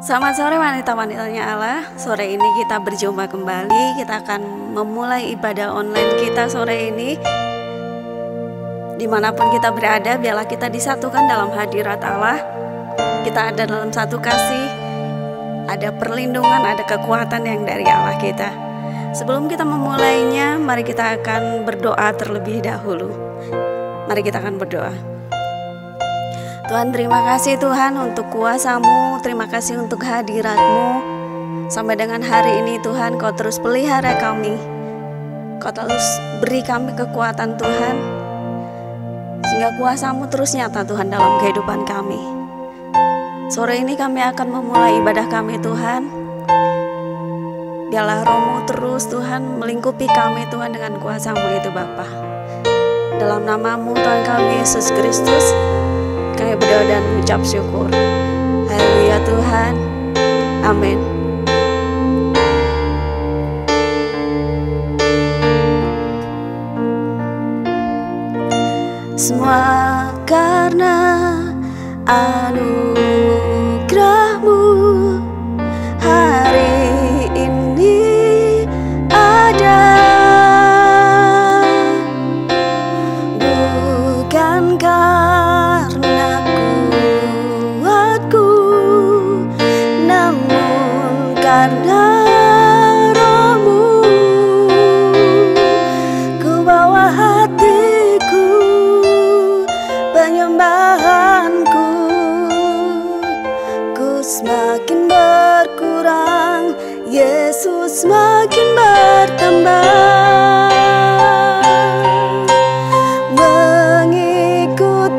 Selamat sore wanita-wanitanya Allah. Sore ini kita berjumpa kembali. Kita akan memulai ibadah online kita sore ini. Dimanapun kita berada, biarlah kita disatukan dalam hadirat Allah. Kita ada dalam satu kasih, ada perlindungan, ada kekuatan yang dari Allah kita. Sebelum kita memulainya, mari kita akan berdoa terlebih dahulu. Mari kita akan berdoa. Tuhan, terima kasih Tuhan untuk kuasa-Mu, terima kasih untuk hadirat-Mu. Sampai dengan hari ini Tuhan, Kau terus pelihara kami, Kau terus beri kami kekuatan Tuhan, sehingga kuasa-Mu terus nyata Tuhan dalam kehidupan kami. Sore ini kami akan memulai ibadah kami Tuhan. Biarlah Roh-Mu terus Tuhan melingkupi kami Tuhan dengan kuasa-Mu itu Bapa. Dalam nama-Mu Tuhan kami Yesus Kristus, kami berdoa dan mengucap syukur. Haleluya Tuhan. Amin. Semua karena anugerah-Mu hari ini ada, bukan karena kuatku, namun karena Roh-Mu. Ku bawa hatiku, penyembahanku, ku semakin berkurang, Yesus semakin bertambah. Mengikut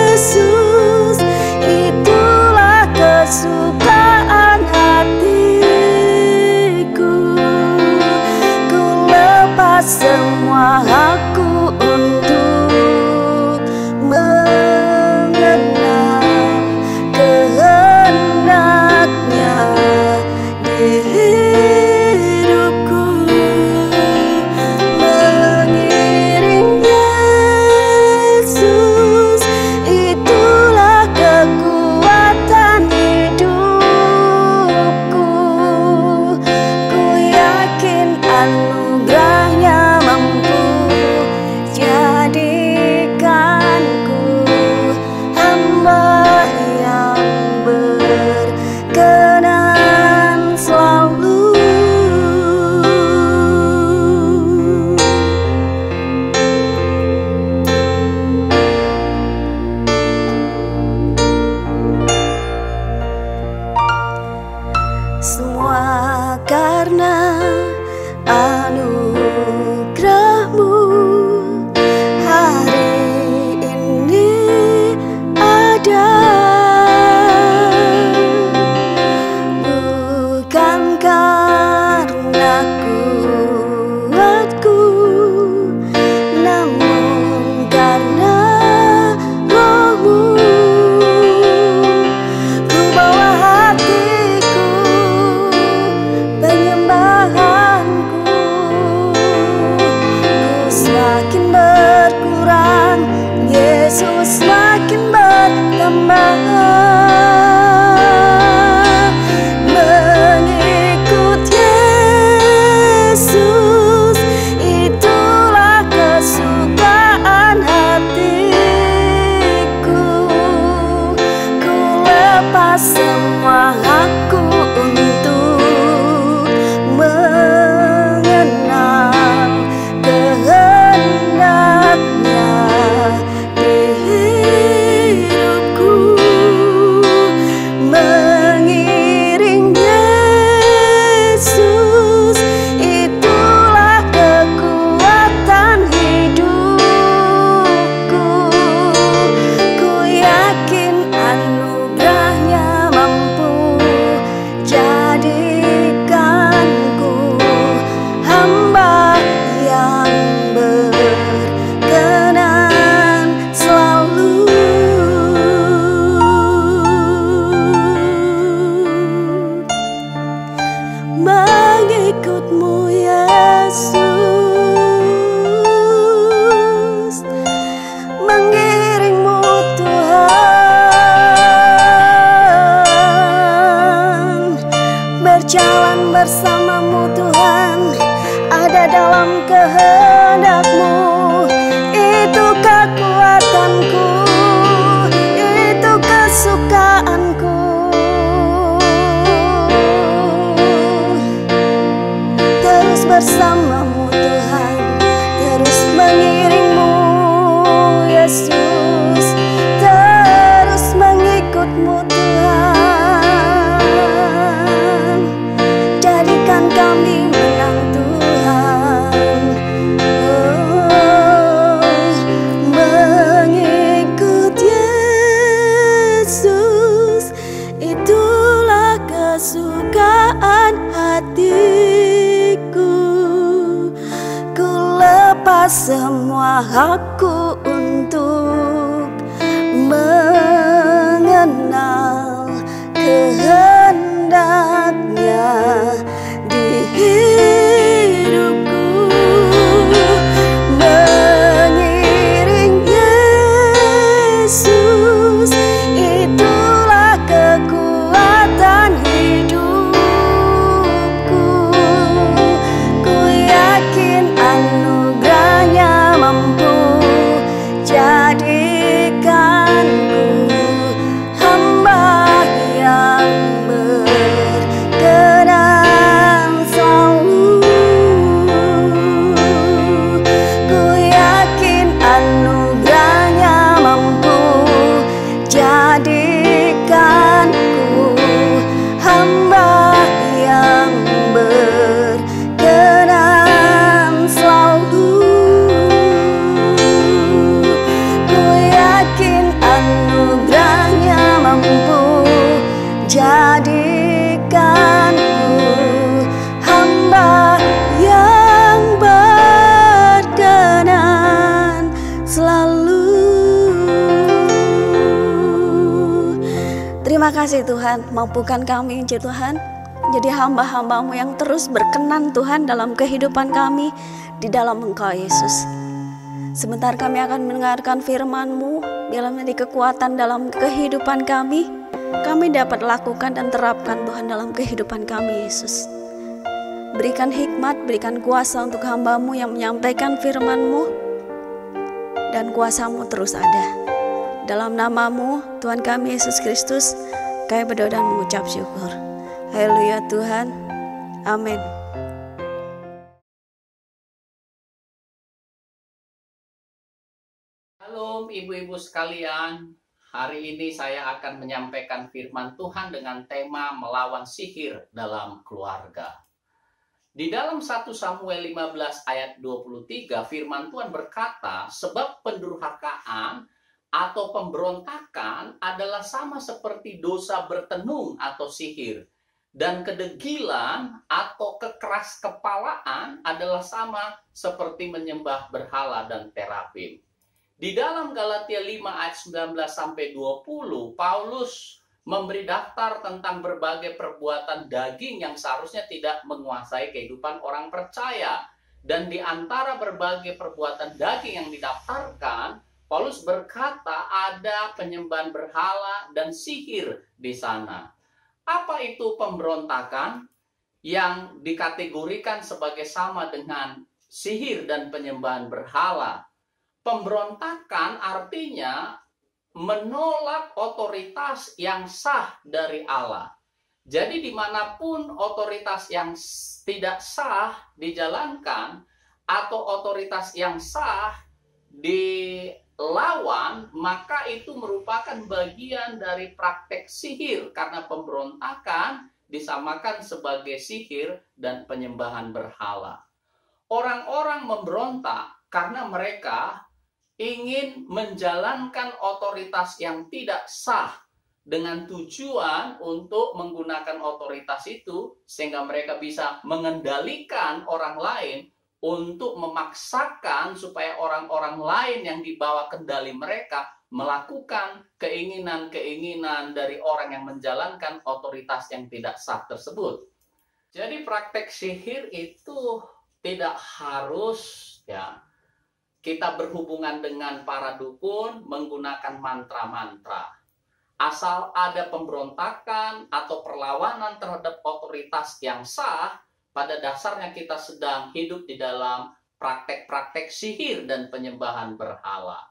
Yesus, itulah kesukaan hatiku. Ku lepas semua hakku untuk mengenal kehendaknya di hidupku. Mengiring Yesus, itulah kekuatan hidupku. Ku yakin anugerah-Nya mampu jadikanku hamba yang berkenan selalu. Semua karena anugerah-Mu hari ini ada, bukan karena kuatku, namun karena Roh-Mu. Ku bawa hatiku, penyembahanku, ku semakin berkurang, Yesus semakin bertambah. Mengikut Yesus, itulah kesukaan hatiku. Ku lepas semua hakku untuk mengenal kehendaknya di hidupku. Mengiring Yesus, itulah kekuatan hidupku. Ku yakin anugerah-Nya mampu bersamamu Tuhan, ada dalam kehendak-Mu. Itu kekuatanku, itu kesukaanku. Terus bersamamu Tuhan, terus mengiringmu Yesus, terus mengikutmu Tuhan. Jadikan kami menang Tuhan, mengikut Yesus, itulah kesukaan hatiku. Ku lepas semua hakku untuk mengenal kehendaknya di hidupku. Mengiring Yesus, itulah kekuatan hidupku. Ku yakin anugerahnya mampu jadikanku hamba yang berkenan selalu. Ku yakin anugerahnya mampu jadikanku hamba yang berkenan selalu. Ku yakin anugerahnya mampu jadikanku hamba yang berkenan selalu. Terima kasih Tuhan, mampukan kami Tuhan jadi hamba-hamba-Mu yang terus berkenan Tuhan dalam kehidupan kami di dalam Engkau Yesus. Sebentar kami akan mendengarkan firman-Mu, biarlah menjadi kekuatan dalam kehidupan kami dapat lakukan dan terapkan Tuhan dalam kehidupan kami Yesus. Berikan hikmat, berikan kuasa untuk hamba-Mu yang menyampaikan firman-Mu, dan kuasa-Mu terus ada. Dalam nama-Mu Tuhan kami Yesus Kristus, kami berdoa dan mengucap syukur. Haleluya Tuhan, amin. Halo ibu-ibu sekalian, hari ini saya akan menyampaikan firman Tuhan dengan tema melawan sihir dalam keluarga. Di dalam 1 Samuel 15 ayat 23 firman Tuhan berkata, sebab pendurhakaan atau pemberontakan adalah sama seperti dosa bertenung atau sihir, dan kedegilan atau kekeras kepalaan adalah sama seperti menyembah berhala dan terafim. Di dalam Galatia 5 ayat 19 sampai 20, Paulus memberi daftar tentang berbagai perbuatan daging yang seharusnya tidak menguasai kehidupan orang percaya. Dan di antara berbagai perbuatan daging yang didaftarkan, Paulus berkata ada penyembahan berhala dan sihir di sana. Apa itu pemberontakan yang dikategorikan sebagai sama dengan sihir dan penyembahan berhala? Pemberontakan artinya menolak otoritas yang sah dari Allah. Jadi dimanapun otoritas yang tidak sah dijalankan atau otoritas yang sah dilawan, maka itu merupakan bagian dari praktek sihir, karena pemberontakan disamakan sebagai sihir dan penyembahan berhala. Orang-orang memberontak karena mereka ingin menjalankan otoritas yang tidak sah dengan tujuan untuk menggunakan otoritas itu sehingga mereka bisa mengendalikan orang lain, untuk memaksakan supaya orang-orang lain yang di bawah kendali mereka melakukan keinginan-keinginan dari orang yang menjalankan otoritas yang tidak sah tersebut. Jadi praktek sihir itu tidak harus kita berhubungan dengan para dukun menggunakan mantra-mantra. asal ada pemberontakan atau perlawanan terhadap otoritas yang sah, pada dasarnya kita sedang hidup di dalam praktek-praktek sihir dan penyembahan berhala.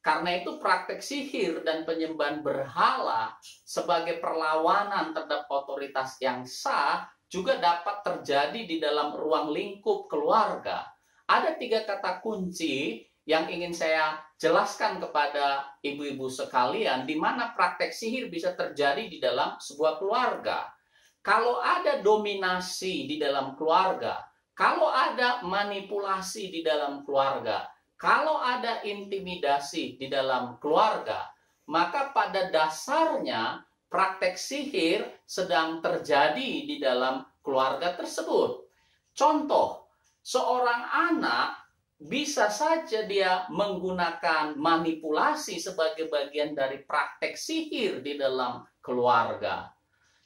Karena itu praktek sihir dan penyembahan berhala sebagai perlawanan terhadap otoritas yang sah juga dapat terjadi di dalam ruang lingkup keluarga. Ada 3 kata kunci yang ingin saya jelaskan kepada ibu-ibu sekalian, di mana praktek sihir bisa terjadi di dalam sebuah keluarga. Kalau ada dominasi di dalam keluarga, kalau ada manipulasi di dalam keluarga, kalau ada intimidasi di dalam keluarga, maka pada dasarnya praktek sihir sedang terjadi di dalam keluarga tersebut. Contoh, seorang anak bisa saja dia menggunakan manipulasi sebagai bagian dari praktek sihir di dalam keluarga.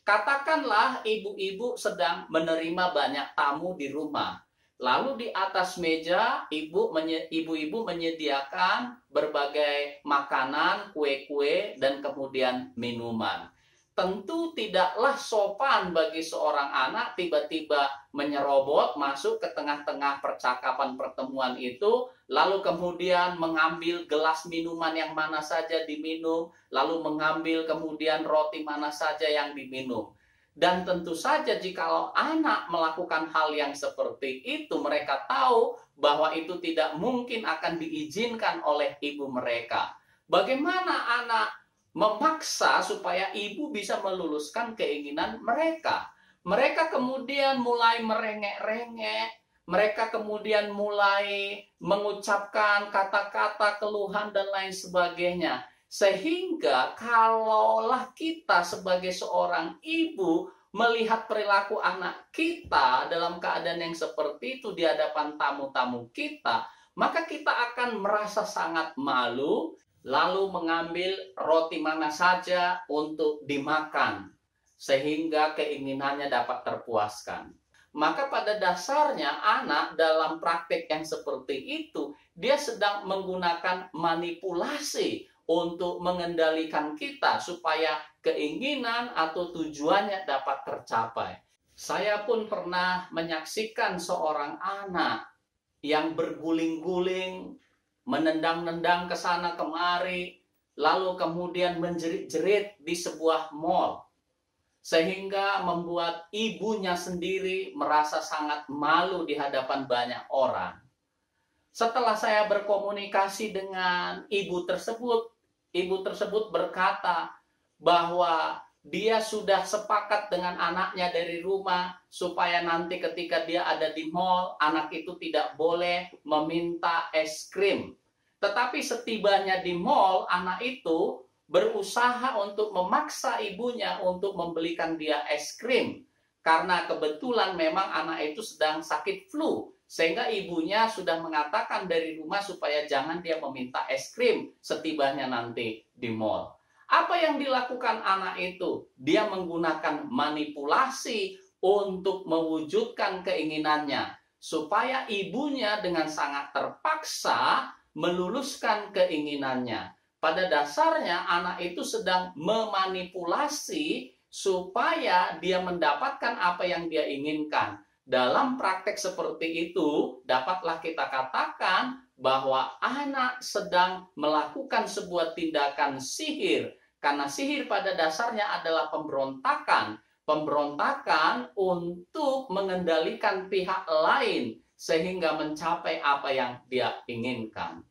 Katakanlah ibu-ibu sedang menerima banyak tamu di rumah. Lalu di atas meja ibu-ibu menyediakan berbagai makanan, kue-kue, dan kemudian minuman. Tentu tidaklah sopan bagi seorang anak tiba-tiba menyerobot masuk ke tengah-tengah percakapan pertemuan itu, lalu kemudian mengambil gelas minuman yang mana saja diminum, lalu mengambil kemudian roti mana saja yang diminum. Dan tentu saja jikalau anak melakukan hal yang seperti itu, mereka tahu bahwa itu tidak mungkin akan diizinkan oleh ibu mereka. Bagaimana anak memaksa supaya ibu bisa meluluskan keinginan mereka? Mereka kemudian mulai merengek-rengek, mereka kemudian mulai mengucapkan kata-kata keluhan dan lain sebagainya. Sehingga kalaulah kita sebagai seorang ibu melihat perilaku anak kita dalam keadaan yang seperti itu di hadapan tamu-tamu kita, maka kita akan merasa sangat malu, lalu mengambil roti mana saja untuk dimakan, sehingga keinginannya dapat terpuaskan. Maka pada dasarnya anak dalam praktek yang seperti itu, dia sedang menggunakan manipulasi untuk mengendalikan kita supaya keinginan atau tujuannya dapat tercapai. Saya pun pernah menyaksikan seorang anak yang berguling-guling, menendang-nendang ke sana kemari, lalu kemudian menjerit-jerit di sebuah mal, sehingga membuat ibunya sendiri merasa sangat malu di hadapan banyak orang. Setelah saya berkomunikasi dengan ibu tersebut berkata bahwa dia sudah sepakat dengan anaknya dari rumah supaya nanti ketika dia ada di mall, anak itu tidak boleh meminta es krim. Tetapi setibanya di mall, anak itu berusaha untuk memaksa ibunya untuk membelikan dia es krim. Karena kebetulan memang anak itu sedang sakit flu. Sehingga ibunya sudah mengatakan dari rumah supaya jangan dia meminta es krim setibanya nanti di mall. Apa yang dilakukan anak itu? Dia menggunakan manipulasi untuk mewujudkan keinginannya. Supaya ibunya dengan sangat terpaksa meluluskan keinginannya. Pada dasarnya anak itu sedang memanipulasi supaya dia mendapatkan apa yang dia inginkan. Dalam praktek seperti itu, dapatlah kita katakan bahwa anak sedang melakukan sebuah tindakan sihir. Karena sihir pada dasarnya adalah pemberontakan. Pemberontakan untuk mengendalikan pihak lain sehingga mencapai apa yang dia inginkan.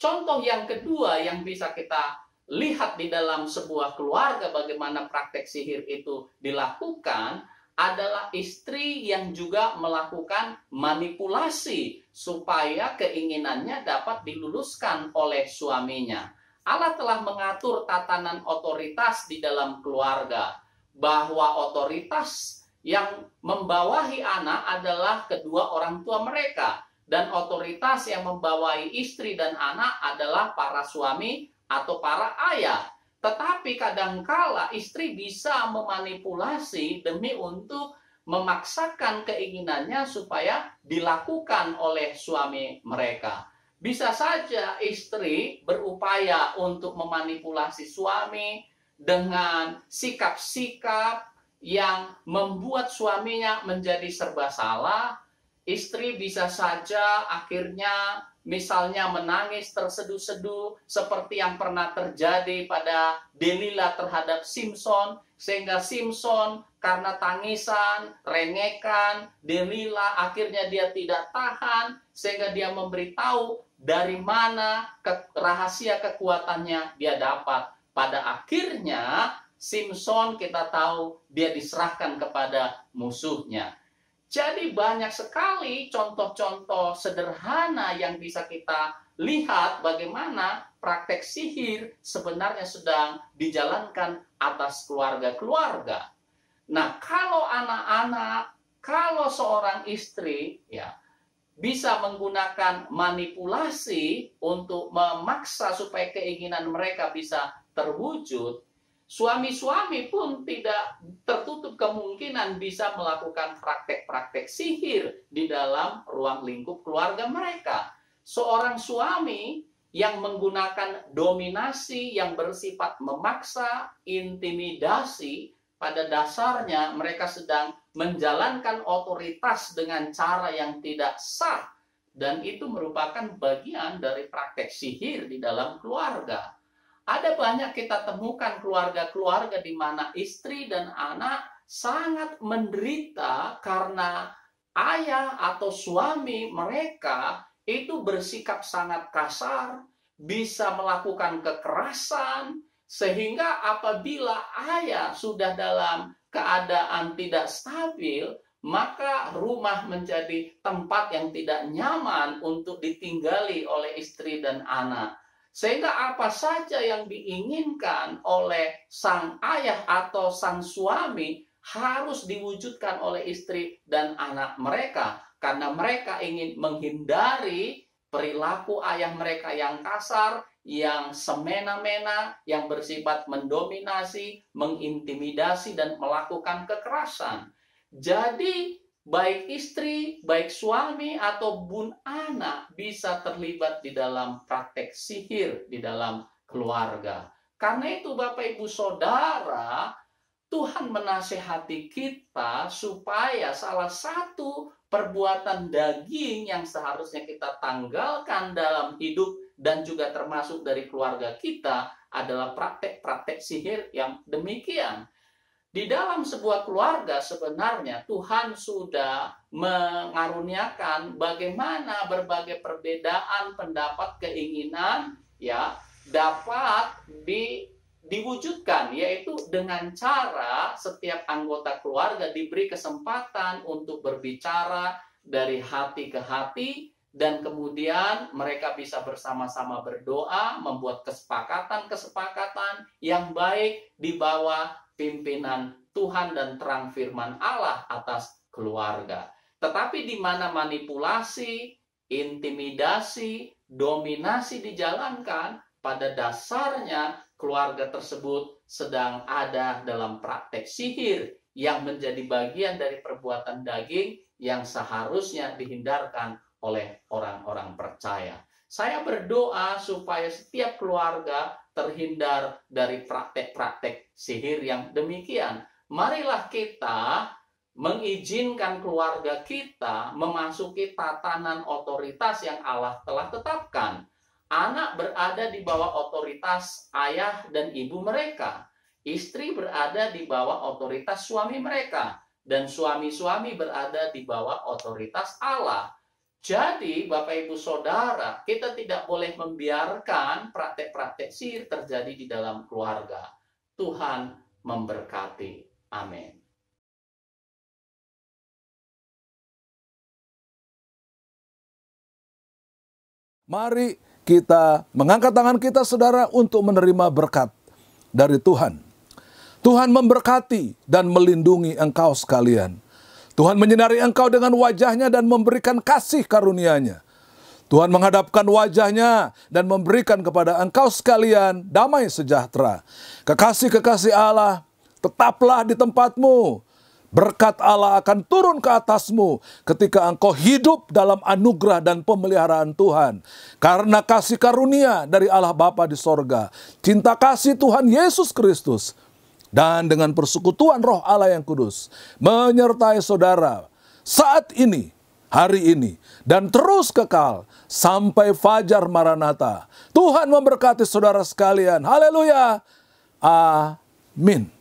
Contoh yang kedua yang bisa kita lihat di dalam sebuah keluarga bagaimana praktek sihir itu dilakukan adalah istri yang juga melakukan manipulasi supaya keinginannya dapat diluluskan oleh suaminya. Allah telah mengatur tatanan otoritas di dalam keluarga, bahwa otoritas yang membawahi anak adalah kedua orang tua mereka, dan otoritas yang membawahi istri dan anak adalah para suami atau para ayah. Tetapi kadangkala istri bisa memanipulasi demi untuk memaksakan keinginannya supaya dilakukan oleh suami mereka. Bisa saja istri berupaya untuk memanipulasi suami dengan sikap-sikap yang membuat suaminya menjadi serba salah, istri bisa saja akhirnya misalnya menangis terseduh-seduh seperti yang pernah terjadi pada Delila terhadap Simson, sehingga Simson karena tangisan, rengekan Delila akhirnya dia tidak tahan, sehingga dia memberitahu dari mana rahasia kekuatannya dia dapat. Pada akhirnya Simson kita tahu dia diserahkan kepada musuhnya. Jadi banyak sekali contoh-contoh sederhana yang bisa kita lihat bagaimana praktek sihir sebenarnya sedang dijalankan atas keluarga-keluarga. Nah, kalau anak-anak, kalau seorang istri ya bisa menggunakan manipulasi untuk memaksa supaya keinginan mereka bisa terwujud, suami-suami pun tidak tertutup kemungkinan bisa melakukan praktek-praktek sihir di dalam ruang lingkup keluarga mereka. Seorang suami yang menggunakan dominasi yang bersifat memaksa, intimidasi, pada dasarnya mereka sedang menjalankan otoritas dengan cara yang tidak sah. Dan itu merupakan bagian dari praktek sihir di dalam keluarga. Ada banyak kita temukan keluarga-keluarga di mana istri dan anak sangat menderita karena ayah atau suami mereka itu bersikap sangat kasar, bisa melakukan kekerasan, sehingga apabila ayah sudah dalam keadaan tidak stabil, maka rumah menjadi tempat yang tidak nyaman untuk ditinggali oleh istri dan anak. Sehingga apa saja yang diinginkan oleh sang ayah atau sang suami harus diwujudkan oleh istri dan anak mereka. Karena mereka ingin menghindari perilaku ayah mereka yang kasar, yang semena-mena, yang bersifat mendominasi, mengintimidasi, dan melakukan kekerasan. Jadi baik istri, baik suami, ataupun anak bisa terlibat di dalam praktek sihir di dalam keluarga. Karena itu Bapak Ibu Saudara, Tuhan menasihati kita supaya salah satu perbuatan daging yang seharusnya kita tanggalkan dalam hidup dan juga termasuk dari keluarga kita adalah praktek-praktek sihir yang demikian. Di dalam sebuah keluarga sebenarnya Tuhan sudah mengaruniakan bagaimana berbagai perbedaan pendapat, keinginan ya dapat diwujudkan, yaitu dengan cara setiap anggota keluarga diberi kesempatan untuk berbicara dari hati ke hati, dan kemudian mereka bisa bersama-sama berdoa, membuat kesepakatan-kesepakatan yang baik di bawah pimpinan Tuhan dan terang firman Allah atas keluarga. Tetapi di mana manipulasi, intimidasi, dominasi dijalankan, pada dasarnya keluarga tersebut sedang ada dalam praktek sihir yang menjadi bagian dari perbuatan daging yang seharusnya dihindarkan oleh orang-orang percaya. Saya berdoa supaya setiap keluarga terhindar dari praktek-praktek sihir yang demikian. Marilah kita mengizinkan keluarga kita memasuki tatanan otoritas yang Allah telah tetapkan. Anak berada di bawah otoritas ayah dan ibu mereka. Istri berada di bawah otoritas suami mereka. Dan suami-suami berada di bawah otoritas Allah. Jadi Bapak Ibu Saudara, kita tidak boleh membiarkan praktek-praktek sihir terjadi di dalam keluarga. Tuhan memberkati. Amin. Mari kita mengangkat tangan kita, saudara, untuk menerima berkat dari Tuhan. Tuhan memberkati dan melindungi engkau sekalian. Tuhan menyinari engkau dengan wajah-Nya dan memberikan kasih karunia-Nya. Tuhan menghadapkan wajah-Nya dan memberikan kepada engkau sekalian damai sejahtera. Kekasih-kekasih Allah, tetaplah di tempatmu. Berkat Allah akan turun ke atasmu ketika engkau hidup dalam anugerah dan pemeliharaan Tuhan. Karena kasih karunia dari Allah Bapa di sorga, cinta kasih Tuhan Yesus Kristus, dan dengan persekutuan Roh Allah yang kudus menyertai saudara saat ini, hari ini, dan terus kekal sampai fajar Maranatha. Tuhan memberkati saudara sekalian. Haleluya. Amin.